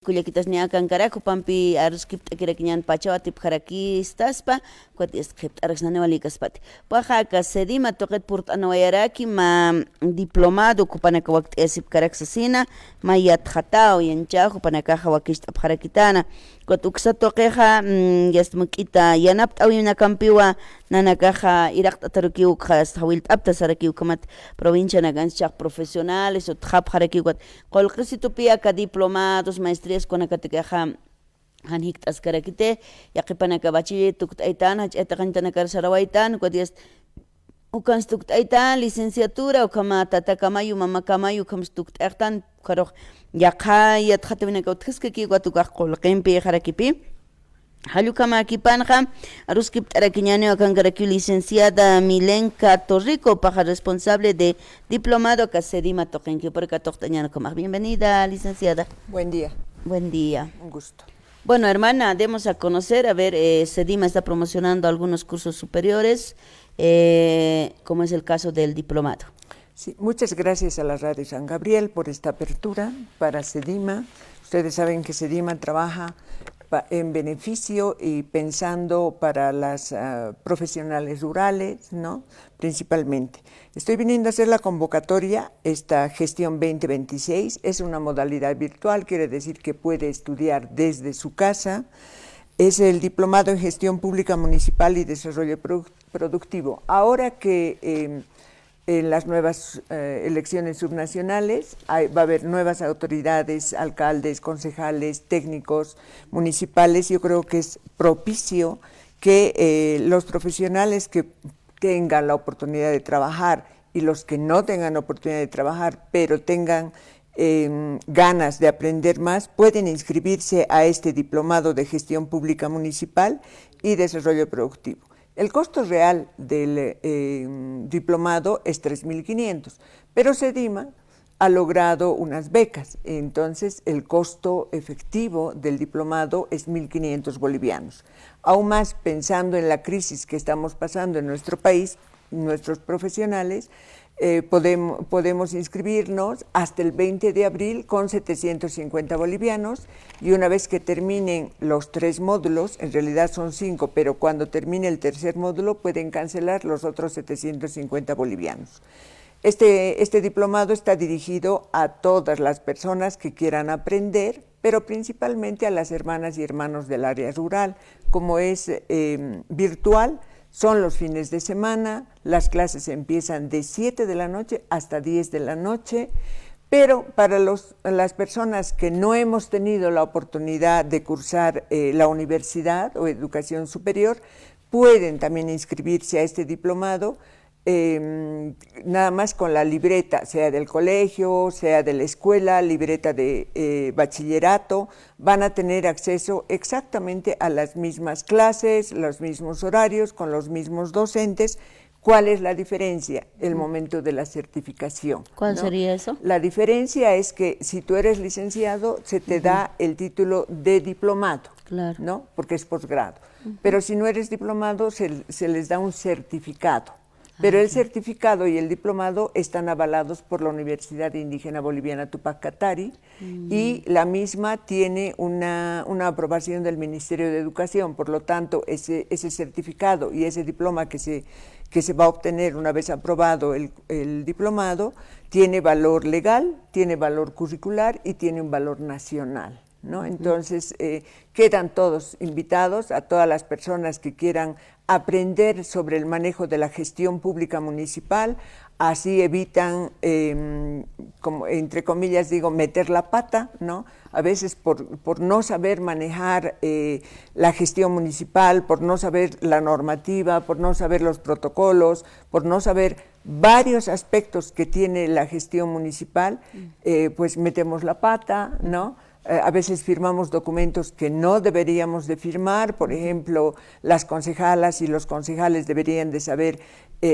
Kullakitas ñakan karaku pampi aruskipta kirakiñan pachawatip jarakistaspa kuatis qipta araksnaniwali kaspati pajaka sedima toqet purt'anawayaraki ma diplomado kupanaka wakt'esip karaksasina ma yatjatao yanchajo panakaja wakisht'ap jarakitana kuat uksa toqeja yasmak'ita yanapta awinakampiwa nanakaja iraqta tarukiwqa hasta hawilt'apta sarakiwkamat provincia nakanchaq profesionales utqhap jarakiwkat qollqisitupi aka diplomados maestrías kunakatikajam han hiktas karakite yaqipanaka bachiller tuktaytan hach'aytaqantanakar sarawaytan kuatias ukans tuktaytan licenciatura ukama tatakamayu mamakamayu ukams tuktaytan karoq yaqay yatqataminaka utqaskaki watukaq qollqinpi jarakipi Halukama Kipanja, Aruskip Taraquiñano, Kangaraki, licenciada Milenka Torrico, paja responsable de diplomado Casedima Toquenque, por Catoxtañano. Bienvenida, licenciada. Buen día. Buen día. Un gusto. Bueno, hermana, demos a conocer, a ver, Sedima está promocionando algunos cursos superiores, como es el caso del diplomado. Sí, muchas gracias a la Radio San Gabriel por esta apertura para Sedima. Ustedes saben que Sedima trabaja en beneficio y pensando para las profesionales rurales, ¿no? Principalmente. Estoy viniendo a hacer la convocatoria, esta gestión 2026, es una modalidad virtual, quiere decir que puede estudiar desde su casa. Es el Diplomado en Gestión Pública Municipal y Desarrollo Productivo. Ahora que en las nuevas elecciones subnacionales va a haber nuevas autoridades, alcaldes, concejales, técnicos municipales. Yo creo que es propicio que los profesionales que tengan la oportunidad de trabajar y los que no tengan oportunidad de trabajar, pero tengan ganas de aprender más, pueden inscribirse a este Diplomado de Gestión Pública Municipal y Desarrollo Productivo. El costo real del diplomado es 3.500, pero Sedima ha logrado unas becas, entonces el costo efectivo del diplomado es 1.500 bolivianos. Aún más pensando en la crisis que estamos pasando en nuestro país, nuestros profesionales, podemos inscribirnos hasta el 20 de abril con 750 bolivianos y una vez que terminen los 3 módulos, en realidad son 5, pero cuando termine el tercer módulo pueden cancelar los otros 750 bolivianos. Este diplomado está dirigido a todas las personas que quieran aprender, pero principalmente a las hermanas y hermanos del área rural. Como es virtual, son los fines de semana, las clases empiezan de 7 de la noche hasta 10 de la noche, pero para las personas que no hemos tenido la oportunidad de cursar la universidad o educación superior, pueden también inscribirse a este diplomado, nada más con la libreta, sea del colegio, sea de la escuela, libreta de bachillerato, van a tener acceso exactamente a las mismas clases, los mismos horarios, con los mismos docentes. ¿Cuál es la diferencia? El momento de la certificación. ¿Cuál sería eso? La diferencia es que si tú eres licenciado, se te da el título de diplomado, claro, ¿no? Porque es posgrado. Pero si no eres diplomado, se les da un certificado. Pero el certificado y el diplomado están avalados por la Universidad Indígena Boliviana Tupac Katari y la misma tiene una aprobación del Ministerio de Educación. Por lo tanto, ese certificado y ese diploma que se va a obtener una vez aprobado el diplomado tiene valor legal, tiene valor curricular y tiene un valor nacional, ¿no? Entonces, quedan todos invitados a todas las personas que quieran aprender sobre el manejo de la gestión pública municipal, así evitan, como entre comillas digo, meter la pata, ¿no? A veces por no saber manejar la gestión municipal, por no saber la normativa, por no saber los protocolos, por no saber varios aspectos que tiene la gestión municipal, pues metemos la pata, ¿no? A veces firmamos documentos que no deberíamos de firmar, por ejemplo, las concejalas y los concejales deberían de saber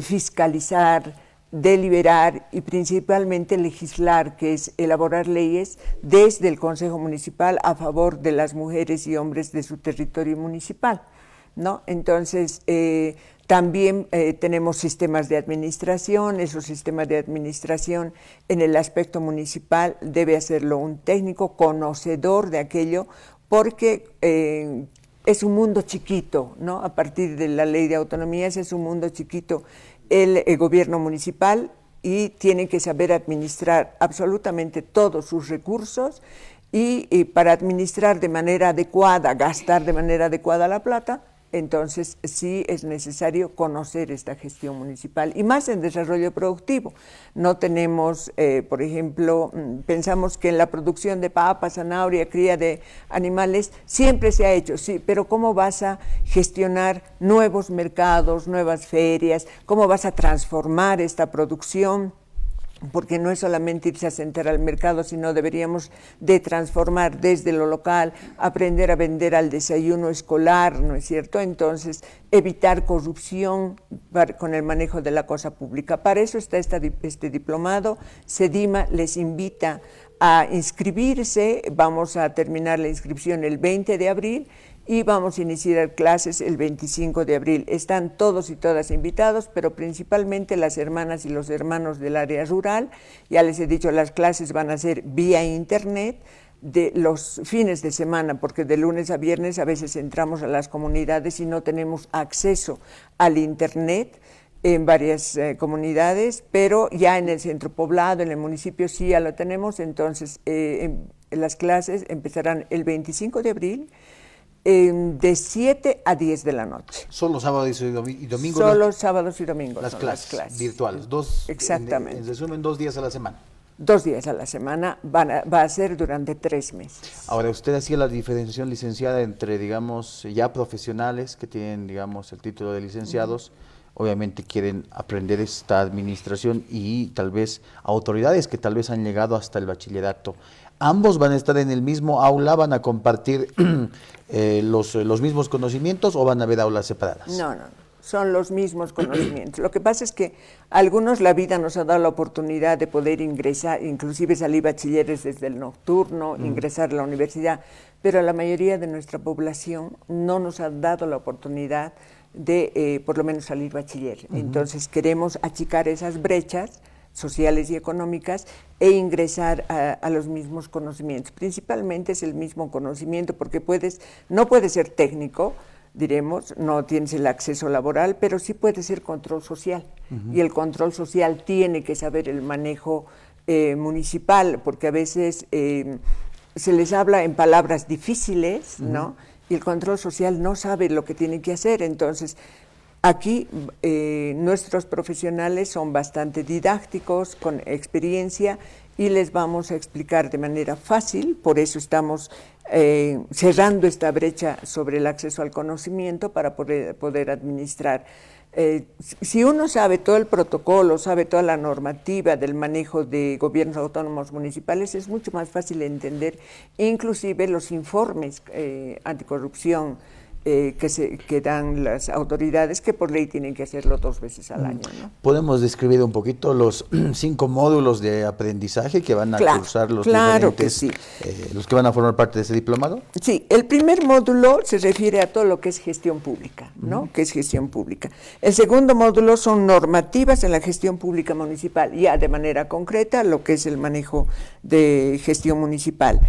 fiscalizar, deliberar y principalmente legislar, que es elaborar leyes desde el Consejo Municipal a favor de las mujeres y hombres de su territorio municipal, ¿no? Entonces, también tenemos sistemas de administración. Esos sistemas de administración en el aspecto municipal debe hacerlo un técnico conocedor de aquello, porque es un mundo chiquito, ¿no? A partir de la ley de autonomías es un mundo chiquito el gobierno municipal, y tiene que saber administrar absolutamente todos sus recursos, y para administrar de manera adecuada, gastar de manera adecuada la plata, entonces sí es necesario conocer esta gestión municipal, y más en desarrollo productivo. No tenemos, por ejemplo, pensamos que en la producción de papa, zanahoria, cría de animales, siempre se ha hecho, sí, pero ¿cómo vas a gestionar nuevos mercados, nuevas ferias? ¿Cómo vas a transformar esta producción? Porque no es solamente irse a sentar al mercado, sino deberíamos de transformar desde lo local, aprender a vender al desayuno escolar, ¿no es cierto? Entonces, evitar corrupción con el manejo de la cosa pública. Para eso está este diplomado. SEDIMA les invita a inscribirse. Vamos a terminar la inscripción el 20 de abril y vamos a iniciar clases el 25 de abril. Están todos y todas invitados, pero principalmente las hermanas y los hermanos del área rural. Ya les he dicho, las clases van a ser vía internet, de los fines de semana, porque de lunes a viernes a veces entramos a las comunidades y no tenemos acceso al internet en varias comunidades, pero ya en el centro poblado, en el municipio sí ya lo tenemos. Entonces las clases empezarán el 25 de abril, de 7 a 10 de la noche. ¿Solo sábados y domingos? Solo sábados y domingos. Las clases virtuales. Exactamente. En resumen, 2 días a la semana. 2 días a la semana, va a ser durante 3 meses. Ahora, usted hacía la diferenciación, licenciada, entre, digamos, ya profesionales que tienen, digamos, el título de licenciados, obviamente quieren aprender esta administración, y tal vez autoridades que tal vez han llegado hasta el bachillerato. ¿Ambos van a estar en el mismo aula, van a compartir los mismos conocimientos, o van a haber aulas separadas? No, son los mismos conocimientos. Lo que pasa es que a algunos la vida nos ha dado la oportunidad de poder ingresar, inclusive salir bachilleres desde el nocturno, ingresar a la universidad, pero a la mayoría de nuestra población no nos ha dado la oportunidad de por lo menos salir bachiller. Entonces queremos achicar esas brechas sociales y económicas e ingresar a los mismos conocimientos. Principalmente es el mismo conocimiento, porque no puedes ser técnico, diremos, no tienes el acceso laboral, pero sí puedes ser control social. Y el control social tiene que saber el manejo municipal, porque a veces se les habla en palabras difíciles, ¿no? Y el control social no sabe lo que tiene que hacer. Entonces, aquí nuestros profesionales son bastante didácticos, con experiencia, y les vamos a explicar de manera fácil. Por eso estamos cerrando esta brecha sobre el acceso al conocimiento para poder administrar. Si uno sabe todo el protocolo, sabe toda la normativa del manejo de gobiernos autónomos municipales, es mucho más fácil entender inclusive los informes anticorrupción que dan las autoridades, que por ley tienen que hacerlo 2 veces al año, ¿no? ¿Podemos describir un poquito los 5 módulos de aprendizaje que van a cursar los diferentes, los que van a formar parte de ese diplomado? Sí, el primer módulo se refiere a todo lo que es gestión pública, ¿no? ¿Qué es gestión pública? El segundo módulo son normativas en la gestión pública municipal, ya de manera concreta lo que es el manejo de gestión municipal.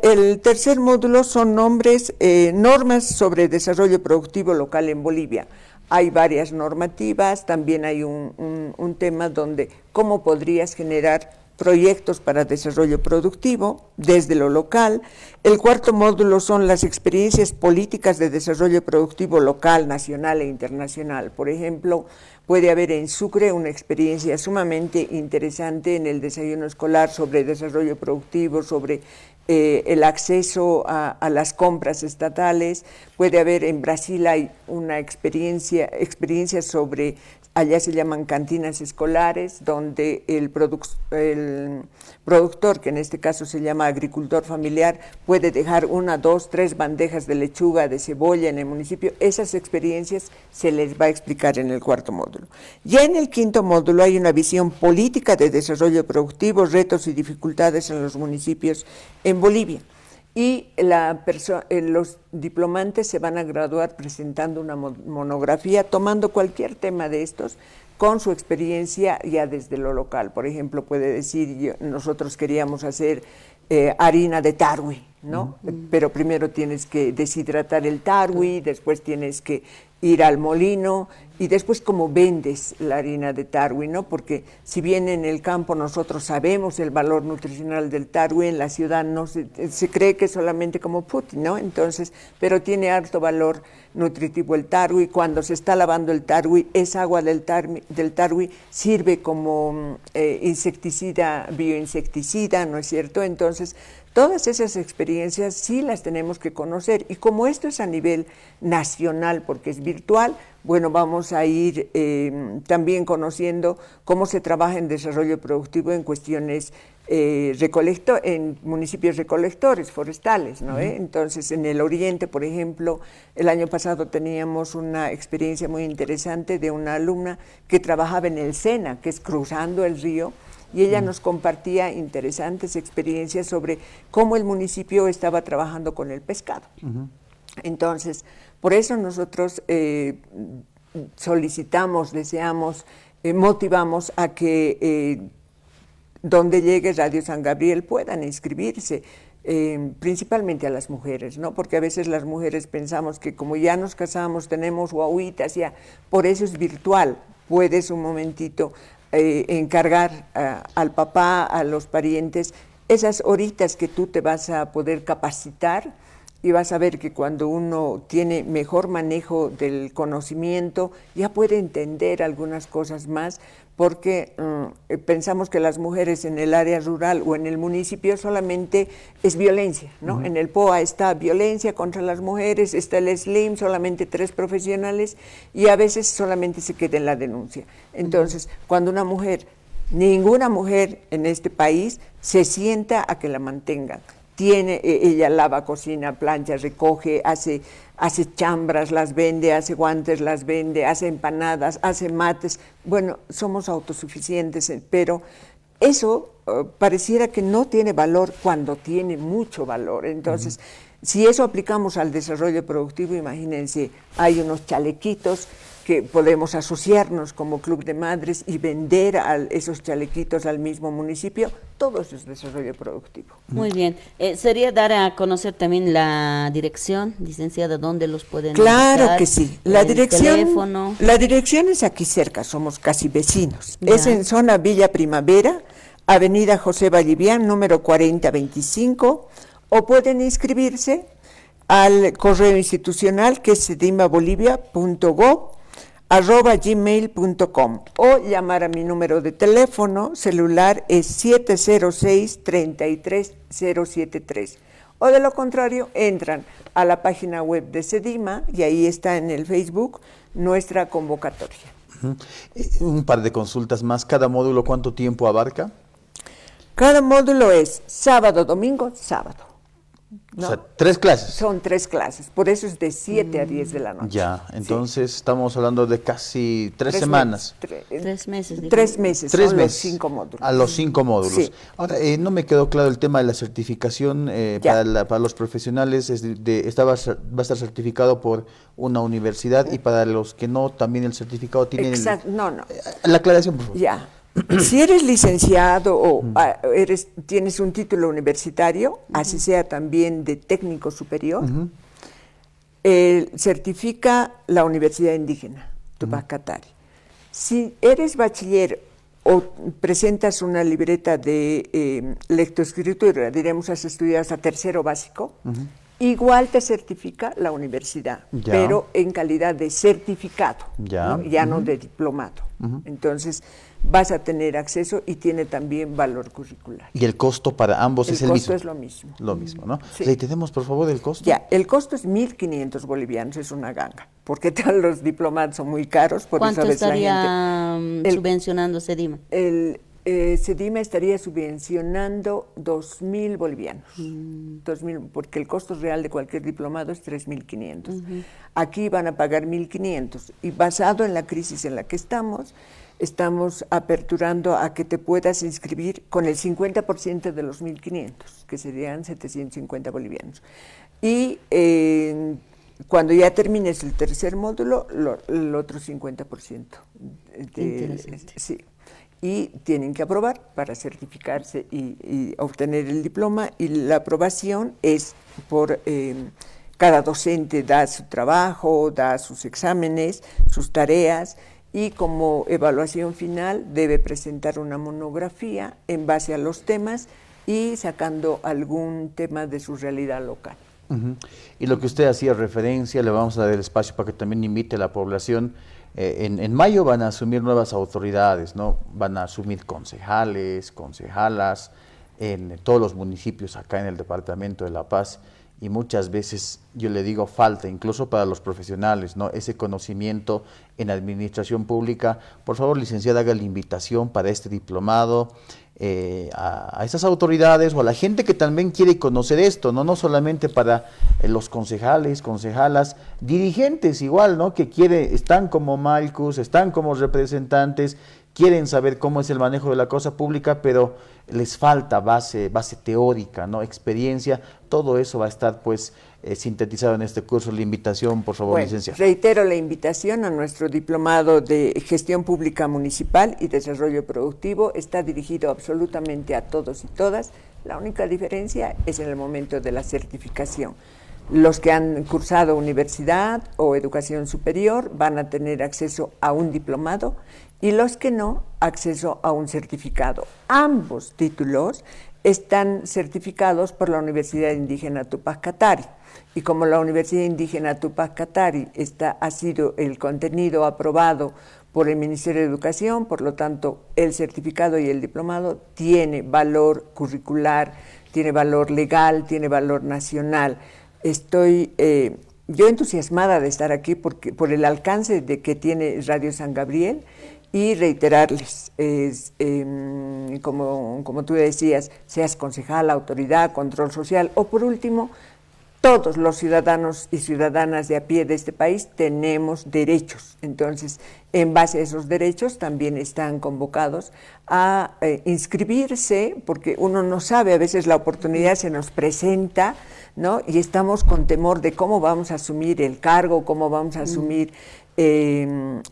El tercer módulo son normas sobre desarrollo productivo local en Bolivia. Hay varias normativas, también hay un tema donde cómo podrías generar proyectos para desarrollo productivo desde lo local. El cuarto módulo son las experiencias políticas de desarrollo productivo local, nacional e internacional. Por ejemplo, puede haber en Sucre una experiencia sumamente interesante en el desayuno escolar sobre desarrollo productivo, sobre el acceso a las compras estatales. Puede haber en Brasil, hay una experiencia sobre, allá se llaman cantinas escolares, donde el productor, que en este caso se llama agricultor familiar, puede dejar 1, 2, 3 bandejas de lechuga, de cebolla en el municipio. Esas experiencias se les va a explicar en el cuarto módulo. Ya en el quinto módulo hay una visión política de desarrollo productivo, retos y dificultades en los municipios en Bolivia. y los diplomantes se van a graduar presentando una monografía, tomando cualquier tema de estos, con su experiencia ya desde lo local. Por ejemplo, puede decir, nosotros queríamos hacer harina de tarwi, ¿no? Pero primero tienes que deshidratar el tarwi, después tienes que ir al molino y después cómo vendes la harina de tarwi, ¿no? Porque si bien en el campo nosotros sabemos el valor nutricional del tarwi, en la ciudad no se cree que es solamente como puti, ¿no? Entonces, pero tiene alto valor nutritivo el tarwi. Cuando se está lavando el tarwi, esa agua del tarwi sirve como insecticida, bioinsecticida, ¿no es cierto? Entonces, todas esas experiencias sí las tenemos que conocer, y como esto es a nivel nacional porque es virtual, bueno, vamos a ir también conociendo cómo se trabaja en desarrollo productivo en cuestiones en municipios recolectores forestales, ¿no? Entonces, en el oriente, por ejemplo, el año pasado teníamos una experiencia muy interesante de una alumna que trabajaba en el Sena, que es cruzando el río, y ella nos compartía interesantes experiencias sobre cómo el municipio estaba trabajando con el pescado. Entonces, por eso nosotros solicitamos, deseamos, motivamos a que donde llegue Radio San Gabriel puedan inscribirse, principalmente a las mujeres, ¿no? Porque a veces las mujeres pensamos que como ya nos casamos, tenemos guaguitas, ya, por eso es virtual, puedes un momentito encargar al papá, a los parientes, esas horitas que tú te vas a poder capacitar, y vas a ver que cuando uno tiene mejor manejo del conocimiento, ya puede entender algunas cosas más, porque pensamos que las mujeres en el área rural o en el municipio solamente es violencia, ¿no? En el POA está violencia contra las mujeres, está el SLIM, solamente 3 profesionales, y a veces solamente se queda en la denuncia. Entonces, cuando una mujer, ninguna mujer en este país se sienta a que la mantengan. Ella lava, cocina, plancha, recoge, hace chambras, las vende, hace guantes, las vende, hace empanadas, hace mates. Bueno, somos autosuficientes, pero eso pareciera que no tiene valor cuando tiene mucho valor. Entonces, si eso aplicamos al desarrollo productivo, imagínense, hay unos chalequitos que podemos asociarnos como Club de Madres y vender esos chalequitos al mismo municipio. Todo eso es desarrollo productivo. Muy bien. ¿Sería dar a conocer también la dirección, licenciada, dónde los pueden Claro buscar? que sí. Teléfono. La dirección es aquí cerca, somos casi vecinos. Ya. Es en zona Villa Primavera, Avenida José Vallivian, número 4025, o pueden inscribirse al correo institucional que es sedimabolivia.gov@gmail.com, o llamar a mi número de teléfono celular es 706-33073, o de lo contrario entran a la página web de Sedima y ahí está en el Facebook nuestra convocatoria. Un par de consultas más. ¿Cada módulo cuánto tiempo abarca? Cada módulo es sábado, domingo, sábado, ¿no? O sea, 3 clases. Son 3 clases, por eso es de 7 a 10 de la noche. Ya, entonces estamos hablando de casi 3 semanas. 3 meses. Digamos. 3 meses, 3 son meses. los 5 módulos. A los 5 módulos. Sí. Ahora, no me quedó claro el tema de la certificación para los profesionales. Va a estar certificado por una universidad, y para los que no, también el certificado tiene... Exacto, no. La aclaración, por favor. Ya. Si eres licenciado o tienes un título universitario, así sea también de técnico superior, certifica la Universidad Indígena, Tupacatari. Si eres bachiller o presentas una libreta de lectoescritura, diremos has estudiado hasta tercero básico, igual te certifica la universidad, Ya. pero en calidad de certificado, Ya. ¿no? Ya no de diplomado. Entonces, vas a tener acceso y tiene también valor curricular. Y el costo para ambos es el costo mismo. es lo mismo. Lo mismo, ¿no? Sí. Le tenemos, por favor, el costo. Ya, el costo es 1.500 bolivianos, es una ganga, porque tal los diplomados son muy caros, por ¿Cuánto eso a veces la estaría gente... subvencionando Sedima? Sedima estaría subvencionando 2.000 bolivianos, 2.000, porque el costo real de cualquier diplomado es 3.500. Aquí van a pagar 1.500 y basado en la crisis en la que estamos aperturando a que te puedas inscribir con el 50% de los 1.500, que serían 750 bolivianos. Y cuando ya termines el tercer módulo, el otro 50%. Sí. Y tienen que aprobar para certificarse y obtener el diploma, y la aprobación es por cada docente da su trabajo, da sus exámenes, sus tareas, y como evaluación final debe presentar una monografía en base a los temas y sacando algún tema de su realidad local. Y lo que usted hacía referencia, le vamos a dar el espacio para que también invite a la población. En mayo van a asumir nuevas autoridades, ¿no? Van a asumir concejales, concejalas en todos los municipios acá en el departamento de La Paz, y muchas veces yo le digo falta incluso para los profesionales, ¿no? Ese conocimiento en administración pública. Por favor, licenciada, haga la invitación para este diplomado a esas autoridades o a la gente que también quiere conocer esto, no solamente para los concejales, concejalas, dirigentes igual, ¿no? Que están como Malcus, están como representantes, quieren saber cómo es el manejo de la cosa pública, pero les falta base teórica, ¿no? Experiencia. Todo eso va a estar pues sintetizado en este curso. La invitación, por favor, licenciada. Reitero la invitación a nuestro diplomado de Gestión Pública Municipal y Desarrollo Productivo. Está dirigido absolutamente a todos y todas. La única diferencia es en el momento de la certificación. Los que han cursado universidad o educación superior van a tener acceso a un diplomado, y los que no, acceso a un certificado. Ambos títulos están certificados por la Universidad Indígena Tupac Katari, y como la Universidad Indígena Tupac Katari ha sido el contenido aprobado por el Ministerio de Educación, por lo tanto el certificado y el diplomado tiene valor curricular, tiene valor legal, tiene valor nacional. Estoy yo entusiasmada de estar aquí por el alcance que tiene Radio San Gabriel, y reiterarles, como tú decías, seas concejal, autoridad, control social, o por último, todos los ciudadanos y ciudadanas de a pie de este país tenemos derechos. Entonces, en base a esos derechos también están convocados a inscribirse, porque uno no sabe, a veces la oportunidad se nos presenta, ¿no? Y estamos con temor de cómo vamos a asumir el cargo, cómo vamos a asumir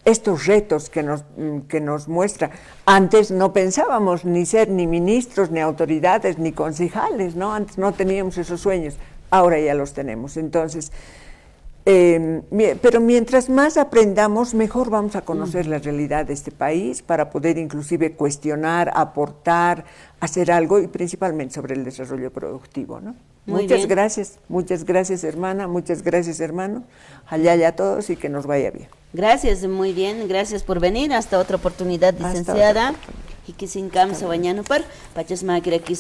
estos retos que nos muestra. Antes no pensábamos ni ser ni ministros, ni autoridades, ni concejales, ¿no? Antes no teníamos esos sueños, ahora ya los tenemos. Entonces, pero mientras más aprendamos, mejor vamos a conocer la realidad de este país para poder inclusive cuestionar, aportar, hacer algo, y principalmente sobre el desarrollo productivo, ¿no? Muchas gracias hermana, muchas gracias hermano, allá a todos y que nos vaya bien. Gracias, muy bien, gracias por venir, hasta otra oportunidad, licenciada. Y que sin camisa bañano par, pachas máquina aquí